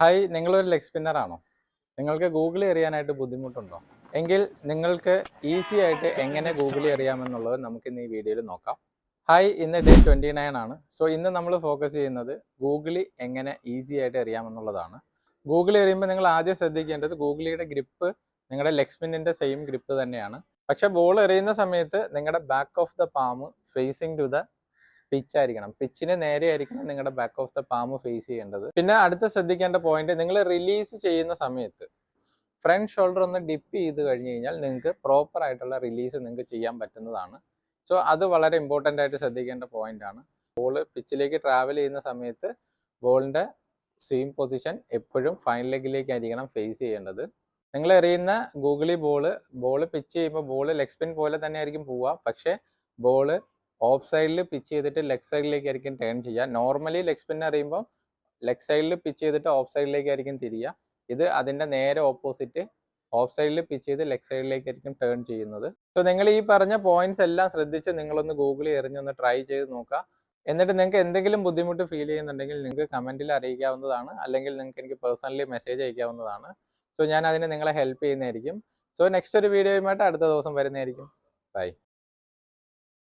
Hi, നിങ്ങളൊരു leg spinner ആണോ? നിങ്ങൾക്ക് ഗൂഗിളിൽ എറിയാനായിട്ട് ബുദ്ധിമുട്ടുണ്ടോ? എങ്കിൽ നിങ്ങൾക്ക് ഈസി ആയിട്ട് എങ്ങനെ ഗൂഗിളിൽ എറിയാമെന്നുള്ളത് നമുക്ക് ഇന്ന് ഈ വീഡിയോയിൽ നോക്കാം. ഹായ്, ഇന്ന് ഡേ 29 ആണ്. സോ ഇന്ന് നമ്മൾ ഫോക്കസ് ചെയ്യുന്നത് ഗൂഗിളിൽ എങ്ങനെ ഈസി ആയിട്ട് എറിയാമെന്നുള്ളതാണ്. ഗൂഗിളിൽ എറിയുമ്പോൾ നിങ്ങൾ ആദ്യം ശ്രദ്ധിക്കേണ്ടത് ഗൂഗിളിയുടെ ഗ്രിപ്പ് നിങ്ങളുടെ ലെഗ് സ്പിന്നിൻ്റെ സെയിം ഗ്രിപ്പ് തന്നെയാണ്. പക്ഷേ ബോൾ എറിയുന്ന സമയത്ത് നിങ്ങളുടെ back of the palm facing to the pitch ആയിരിക്കണം. പിച്ചിന് നേരെ ആയിരിക്കണം നിങ്ങളുടെ back of the palm face ചെയ്യേണ്ടത്. പിന്നെ അടുത്ത ശ്രദ്ധിക്കേണ്ട പോയിന്റ്, നിങ്ങൾ റിലീസ് ചെയ്യുന്ന സമയത്ത് ഫ്രണ്ട് ഷോൾഡർ ഒന്ന് ഡിപ്പ് ചെയ്ത് കഴിഞ്ഞ് കഴിഞ്ഞാൽ നിങ്ങൾക്ക് പ്രോപ്പർ ആയിട്ടുള്ള റിലീസ് നിങ്ങൾക്ക് ചെയ്യാൻ പറ്റുന്നതാണ്. സോ അത് വളരെ ഇമ്പോർട്ടൻ്റ് ആയിട്ട് ശ്രദ്ധിക്കേണ്ട പോയിന്റ് ആണ്. ബോൾ പിച്ചിലേക്ക് ട്രാവൽ ചെയ്യുന്ന സമയത്ത് ബോളിൻ്റെ സെയിം പൊസിഷൻ എപ്പോഴും ഫൈൻ ലെഗിലേക്കായിരിക്കണം ഫേസ് ചെയ്യേണ്ടത്. നിങ്ങൾ എറിയുന്ന ഗൂഗിളി ബോൾ പിച്ച് ചെയ്യുമ്പോൾ ബോൾ ലെഗ് സ്പിൻ പോലെ തന്നെ ആയിരിക്കും പോവുക. പക്ഷേ ബോൾ ഓഫ് സൈഡിൽ പിച്ച് ചെയ്തിട്ട് ലെഗ് സൈഡിലേക്കായിരിക്കും ടേൺ ചെയ്യുക. നോർമലി ലെഗ് സ്പിൻ എറിയുമ്പോൾ ലെഗ് സൈഡിൽ പിച്ച് ചെയ്തിട്ട് ഓഫ് സൈഡിലേക്കായിരിക്കും തിരിയുക. ഇത് അതിൻ്റെ നേരെ ഓപ്പോസിറ്റ്, ഓഫ് സൈഡിൽ പിച്ച് ചെയ്ത് ലെഗ് സൈഡിലേക്കായിരിക്കും ടേൺ ചെയ്യുന്നത്. സോ നിങ്ങൾ ഈ പറഞ്ഞ പോയിന്റ്സ് എല്ലാം ശ്രദ്ധിച്ച് നിങ്ങളൊന്ന് ഗൂഗിളിൽ എറിഞ്ഞൊന്ന് ട്രൈ ചെയ്ത് നോക്കുക. എന്നിട്ട് നിങ്ങൾക്ക് എന്തെങ്കിലും ബുദ്ധിമുട്ട് ഫീൽ ചെയ്യുന്നുണ്ടെങ്കിൽ നിങ്ങൾക്ക് കമൻറ്റിൽ അറിയിക്കാവുന്നതാണ്, അല്ലെങ്കിൽ നിങ്ങൾക്ക് എനിക്ക് പേഴ്സണലി മെസ്സേജ് അയക്കാവുന്നതാണ്. സോ ഞാൻ അതിന് നിങ്ങളെ ഹെൽപ്പ് ചെയ്യുന്നതായിരിക്കും. സോ നെക്സ്റ്റ് ഒരു വീഡിയോയുമായിട്ട് അടുത്ത ദിവസം വരുന്നതായിരിക്കും. ബൈ.